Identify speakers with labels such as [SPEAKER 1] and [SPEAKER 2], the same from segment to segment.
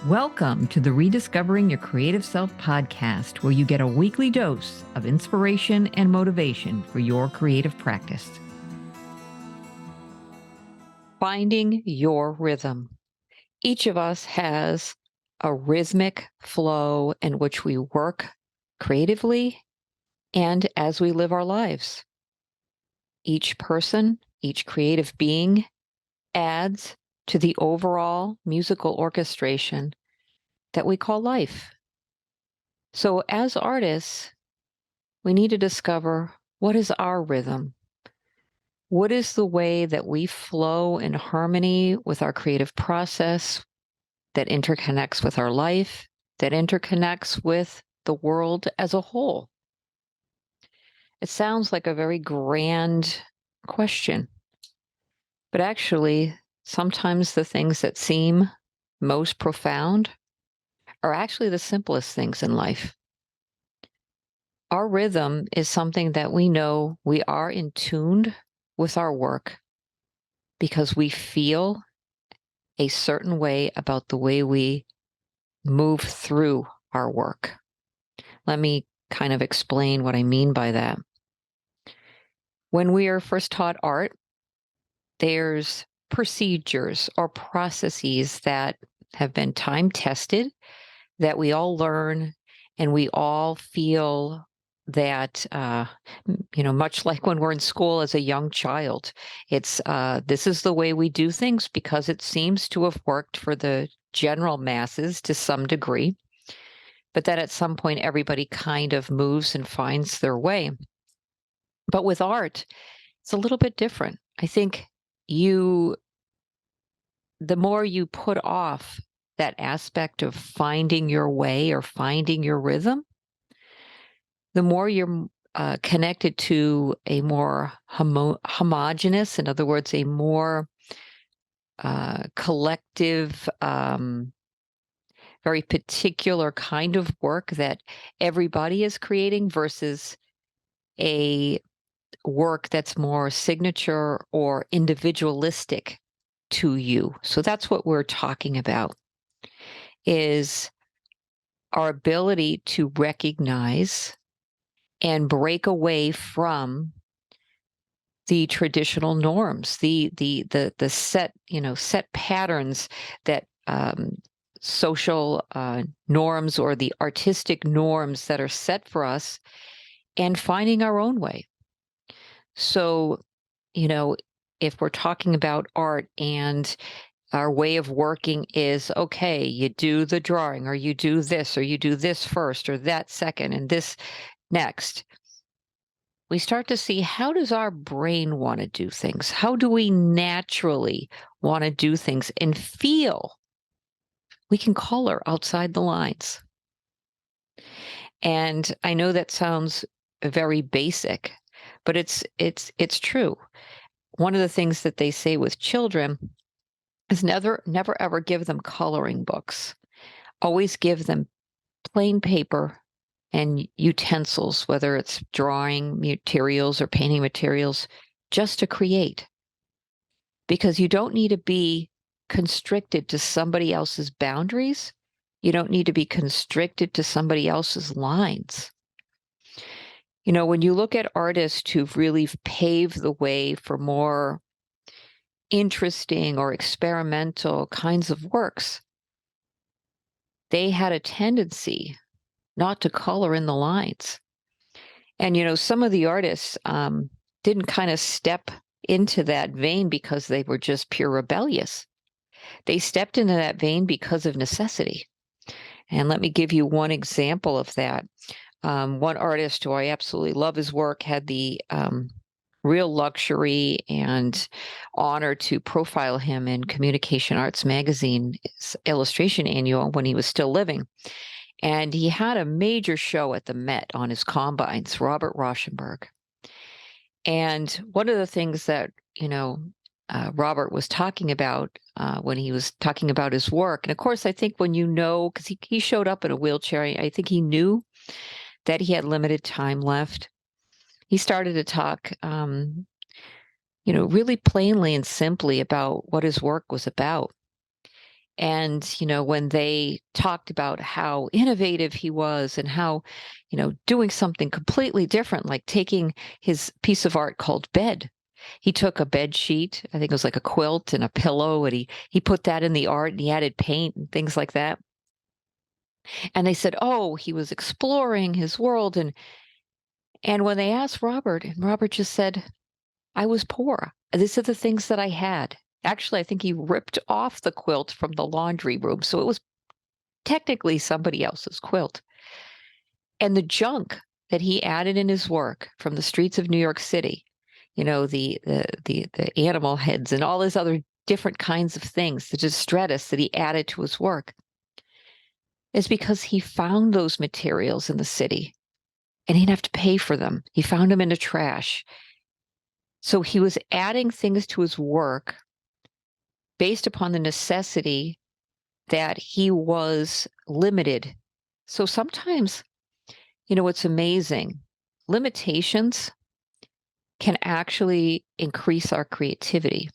[SPEAKER 1] Welcome to the Rediscovering Your Creative Self podcast, where you get a weekly dose of inspiration and motivation for your creative practice. Finding your rhythm. Each of us has a rhythmic flow in which we work creatively and as we live our lives. Each person, each creative being adds to the overall musical orchestration that we call life. So as artists, we need to discover, what is our rhythm? What is the way that we flow in harmony with our creative process that interconnects with our life, that interconnects with the world as a whole? It sounds like a very grand question, but actually, sometimes the things that seem most profound are actually the simplest things in life. Our rhythm is something that we know we are in tune with our work because we feel a certain way about the way we move through our work. Let me kind of explain what I mean by that. When we are first taught art, there's procedures or processes that have been time tested that we all learn, and we all feel that, much like when we're in school as a young child, it's this is the way we do things because it seems to have worked for the general masses to some degree. But then at some point, everybody kind of moves and finds their way. But with art, it's a little bit different. I think the more you put off that aspect of finding your way or finding your rhythm, the more you're connected to a more homogeneous, in other words, a more collective, very particular kind of work that everybody is creating versus a work that's more signature or individualistic to you. So that's what we're talking about, is our ability to recognize and break away from the traditional norms, the set patterns that social norms or the artistic norms that are set for us, and finding our own way. So, if we're talking about art and our way of working is, okay, you do the drawing, or you do this first, or that second, and this next. We start to see, how does our brain want to do things? How do we naturally want to do things and feel we can color outside the lines? And I know that sounds very basic, but it's true. One of the things that they say with children is never ever give them coloring books. Always give them plain paper and utensils, whether it's drawing materials or painting materials, just to create. Because you don't need to be constricted to somebody else's boundaries. You don't need to be constricted to somebody else's lines. When you look at artists who've really paved the way for more interesting or experimental kinds of works, they had a tendency not to color in the lines. And, some of the artists didn't kind of step into that vein because they were just pure rebellious. They stepped into that vein because of necessity. And let me give you one example of that. One artist who I absolutely love his work had the real luxury and honor to profile him in Communication Arts Magazine's illustration annual when he was still living. And he had a major show at the Met on his combines, Robert Rauschenberg. And one of the things that, Robert was talking about when he was talking about his work, and of course, I think when because he showed up in a wheelchair, I think he knew that he had limited time left. He started to talk, really plainly and simply about what his work was about. And, when they talked about how innovative he was and how, doing something completely different, like taking his piece of art called bed. He took a bed sheet, I think it was like a quilt and a pillow, and he put that in the art and he added paint and things like that. And they said, "Oh, he was exploring his world." And when they asked Robert, and Robert just said, "I was poor. These are the things that I had." Actually, I think he ripped off the quilt from the laundry room, so it was technically somebody else's quilt. And the junk that he added in his work from the streets of New York City, the animal heads and all these other different kinds of things, the detritus that he added to his work, is because he found those materials in the city and he didn't have to pay for them. He found them in the trash. So he was adding things to his work based upon the necessity that he was limited. So sometimes, it's amazing. Limitations can actually increase our creativity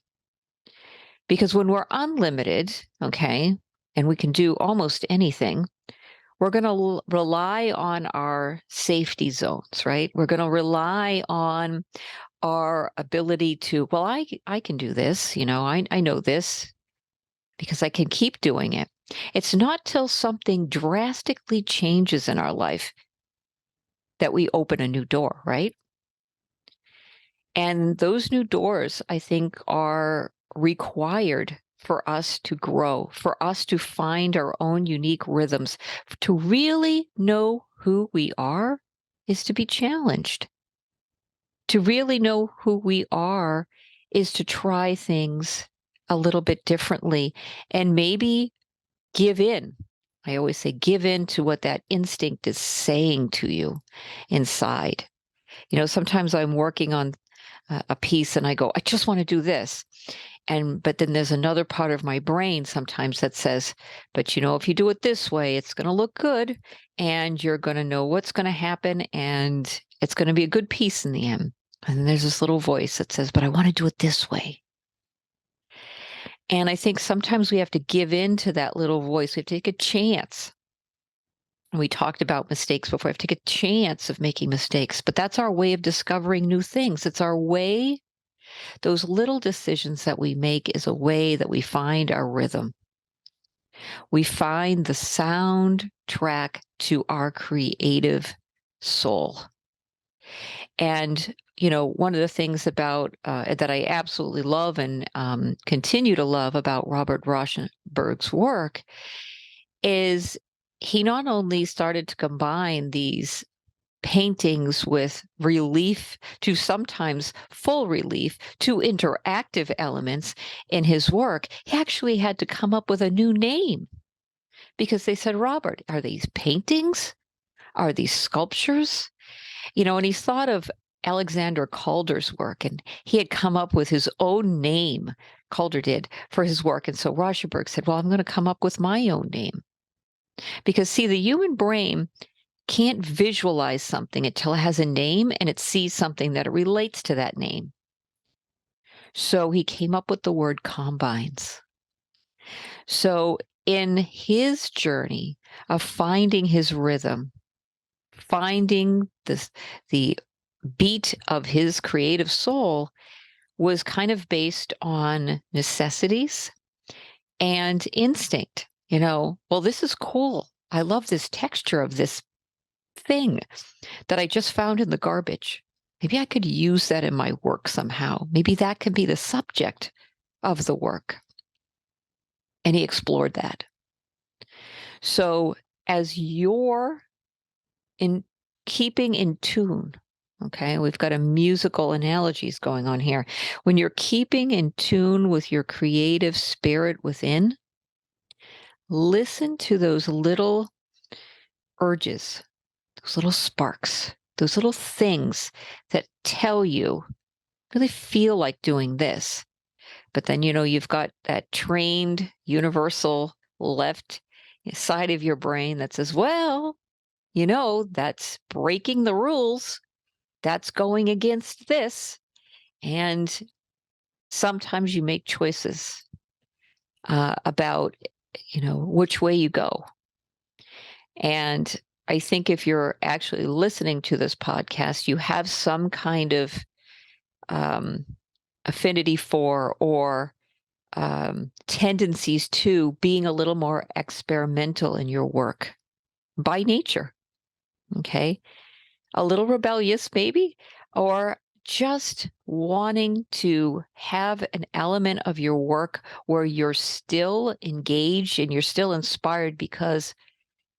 [SPEAKER 1] because when we're unlimited, okay, and we can do almost anything, we're going to rely on our safety zones, right? We're going to rely on our ability to, well, I can do this, I know this because I can keep doing it. It's not till something drastically changes in our life that we open a new door, right? And those new doors, I think, are required for us to grow, for us to find our own unique rhythms. To really know who we are is to be challenged. To really know who we are is to try things a little bit differently and maybe give in. I always say, give in to what that instinct is saying to you inside. Sometimes I'm working on a piece and I go, I just want to do this. But then there's another part of my brain sometimes that says, but if you do it this way, it's going to look good and you're going to know what's going to happen and it's going to be a good piece in the end. And then there's this little voice that says, but I want to do it this way. And I think sometimes we have to give in to that little voice. We have to take a chance. We talked about mistakes before. We have to take a chance of making mistakes, but that's our way of discovering new things. It's our way. Those little decisions that we make is a way that we find our rhythm. We find the soundtrack to our creative soul. And, one of the things about that I absolutely love and continue to love about Robert Rauschenberg's work is he not only started to combine these paintings with relief to sometimes full relief to interactive elements in his work, he actually had to come up with a new name because they said, Robert, are these paintings? Are these sculptures? And he thought of Alexander Calder's work, and he had come up with his own name, Calder did, for his work. And so Rauschenberg said, well, I'm going to come up with my own name. Because, see, the human brain can't visualize something until it has a name and it sees something that it relates to that name. So he came up with the word combines. So in his journey of finding his rhythm, finding the beat of his creative soul was kind of based on necessities and instinct. Well, this is cool. I love this texture of this thing that I just found in the garbage. Maybe I could use that in my work somehow. Maybe that can be the subject of the work. And he explored that. So as you're in keeping in tune, okay, we've got a musical analogies going on here. When you're keeping in tune with your creative spirit within, listen to those little urges, those little sparks, those little things that tell you, really feel like doing this. But then, you've got that trained universal left side of your brain that says, well, that's breaking the rules. That's going against this. And sometimes you make choices about which way you go. And I think if you're actually listening to this podcast, you have some kind of um, affinity for or tendencies to being a little more experimental in your work by nature. Okay. A little rebellious, maybe, or just wanting to have an element of your work where you're still engaged and you're still inspired because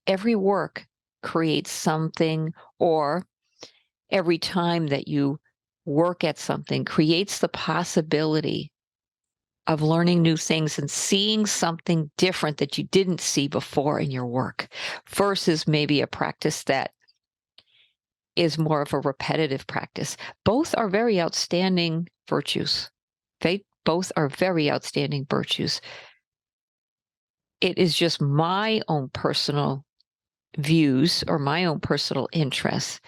[SPEAKER 1] every work creates something, or every time that you work at something creates the possibility of learning new things and seeing something different that you didn't see before in your work versus maybe a practice that is more of a repetitive practice. Both are very outstanding virtues. They both are very outstanding virtues. It is just my own personal views or my own personal interests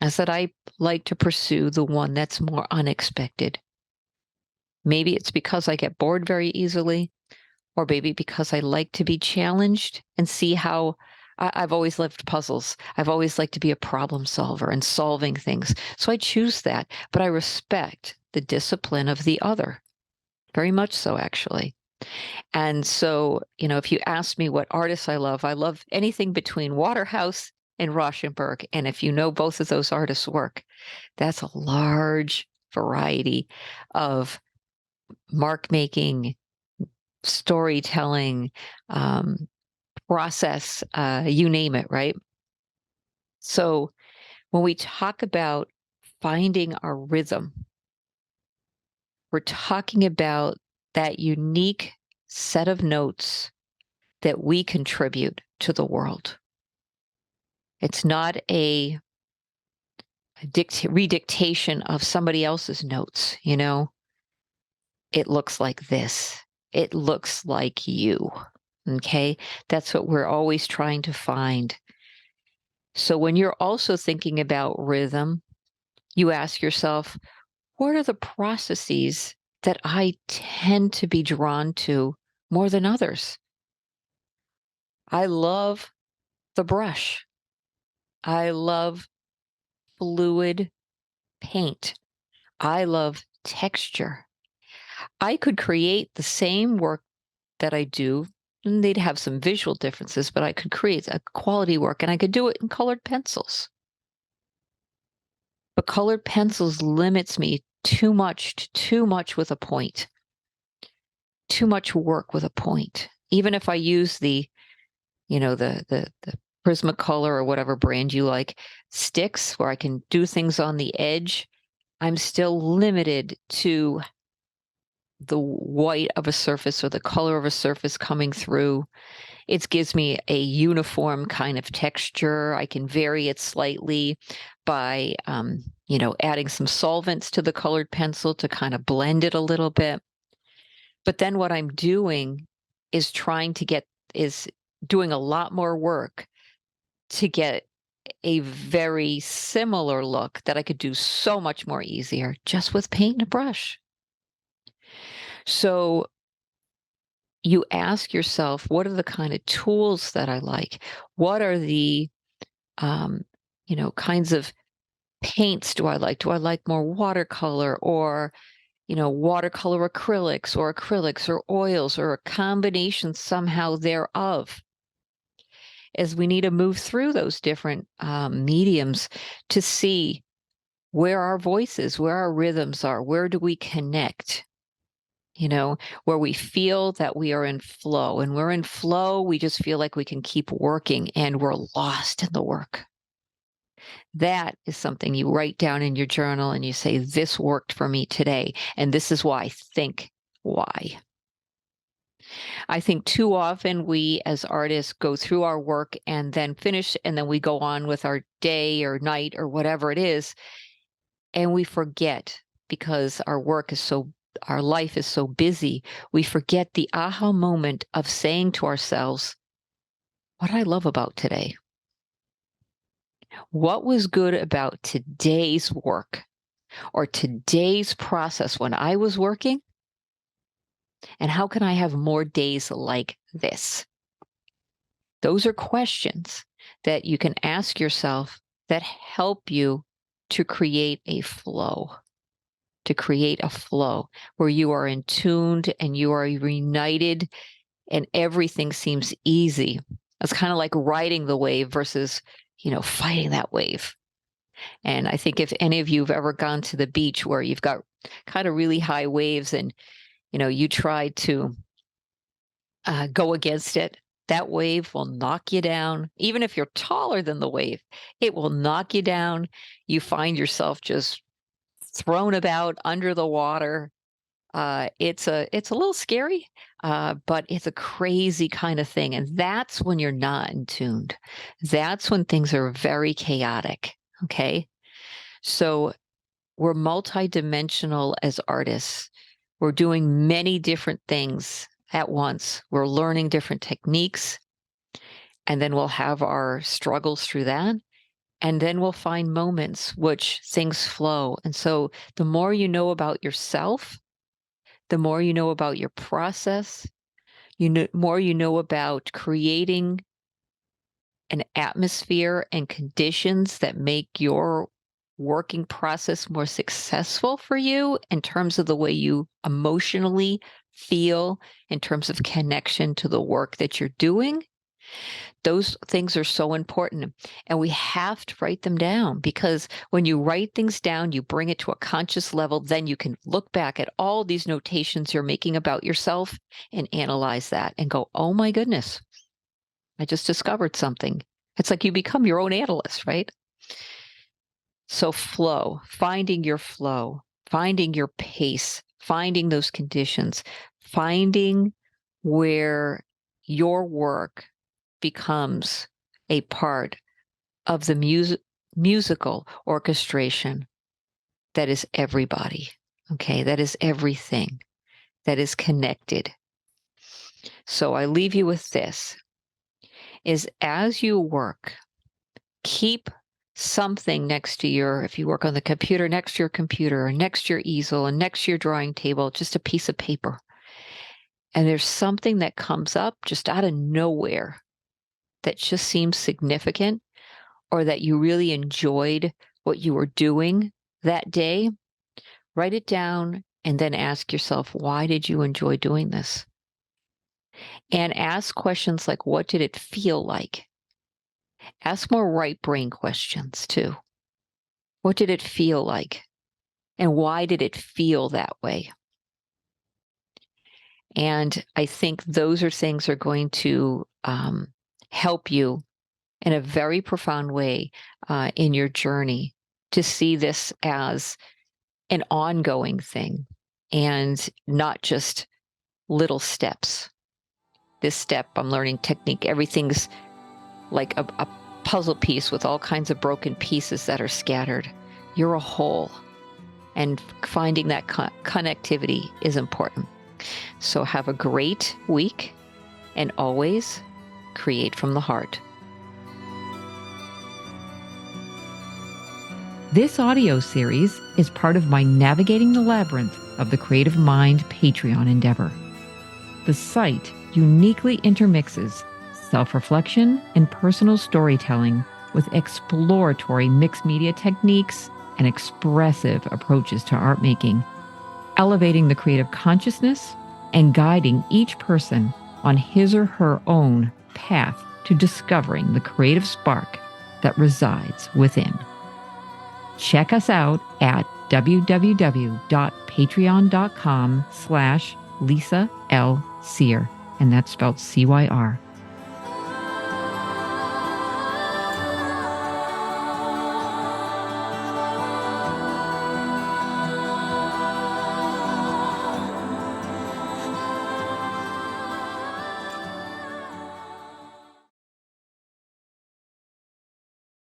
[SPEAKER 1] is that I like to pursue the one that's more unexpected. Maybe it's because I get bored very easily, or maybe because I like to be challenged and see how I've always loved puzzles. I've always liked to be a problem solver and solving things. So I choose that, but I respect the discipline of the other. Very much so, actually. And so, if you ask me what artists I love anything between Waterhouse and Rauschenberg. And if you know both of those artists' work, that's a large variety of mark making, storytelling, um, process, you name it, right? So when we talk about finding our rhythm, we're talking about that unique set of notes that we contribute to the world. It's not a redictation of somebody else's notes, It looks like this. It looks like you. Okay? That's what we're always trying to find. So when you're also thinking about rhythm, you ask yourself, what are the processes that I tend to be drawn to more than others? I love the brush. I love fluid paint. I love texture. I could create the same work that I do, and they'd have some visual differences, but I could create a quality work and I could do it in colored pencils. But colored pencils limits me too much to too much with a point, too much work with a point. Even if I use the Prismacolor or whatever brand you like sticks where I can do things on the edge, I'm still limited to the white of a surface or the color of a surface coming through. It gives me a uniform kind of texture. I can vary it slightly by, adding some solvents to the colored pencil to kind of blend it a little bit. But then what I'm doing is is doing a lot more work to get a very similar look that I could do so much more easier just with paint and a brush. So you ask yourself, what are the kind of tools that I like? What are the, um, kinds of paints do I like? Do I like more watercolor or, watercolor acrylics or oils or a combination somehow thereof? As we need to move through those different mediums to see where our voices, where our rhythms are, where do we connect? Where we feel that we are in flow. And we're in flow, we just feel like we can keep working and we're lost in the work. That is something you write down in your journal and you say, this worked for me today. And this is why. Think why. I think too often we as artists go through our work and then finish, and then we go on with our day or night or whatever it is. And we forget because our life is so busy, we forget the aha moment of saying to ourselves, what I love about today. What was good about today's work or today's process when I was working? And how can I have more days like this? Those are questions that you can ask yourself that help you to create a flow, where you are in tuned and you are reunited and everything seems easy. It's kind of like riding the wave versus, fighting that wave. And I think if any of you have ever gone to the beach where you've got kind of really high waves and, you try to go against it, that wave will knock you down. Even if you're taller than the wave, it will knock you down. You find yourself just thrown about under the water. It's a little scary, but it's a crazy kind of thing. And that's when you're not in tuned. That's when things are very chaotic. Okay. So we're multidimensional as artists. We're doing many different things at once. We're learning different techniques, and then we'll have our struggles through that. And then we'll find moments which things flow. And so the more you know about yourself, the more you know about your process, more you know about creating an atmosphere and conditions that make your working process more successful for you in terms of the way you emotionally feel, in terms of connection to the work that you're doing. Those things are so important. And we have to write them down, because when you write things down, you bring it to a conscious level, then you can look back at all these notations you're making about yourself and analyze that and go, oh my goodness, I just discovered something. It's like you become your own analyst, right? So finding your flow, finding your pace, finding those conditions, finding where your work becomes a part of the musical orchestration that is everybody, okay? That is everything, that is connected. So I leave you with this, is as you work, keep something next to if you work on the computer, next to your computer, or next to your easel, and next to your drawing table, just a piece of paper. And there's something that comes up just out of nowhere that just seems significant, or that you really enjoyed what you were doing that day. Write it down and then ask yourself, why did you enjoy doing this? And ask questions like, what did it feel like? Ask more right brain questions too. What did it feel like? And why did it feel that way? And I think those are things that are going to help you in a very profound way in your journey to see this as an ongoing thing and not just little steps. This step, I'm learning technique. Everything's like a puzzle piece with all kinds of broken pieces that are scattered. You're a whole, and finding that connectivity is important. So have a great week, and always create from the heart.
[SPEAKER 2] This audio series is part of my Navigating the Labyrinth of the Creative Mind Patreon endeavor. The site uniquely intermixes self-reflection and personal storytelling with exploratory mixed media techniques and expressive approaches to art making, elevating the creative consciousness and guiding each person on his or her own path to discovering the creative spark that resides within. Check us out at www.patreon.com/Lisa L. Cyr, and that's spelled CYR.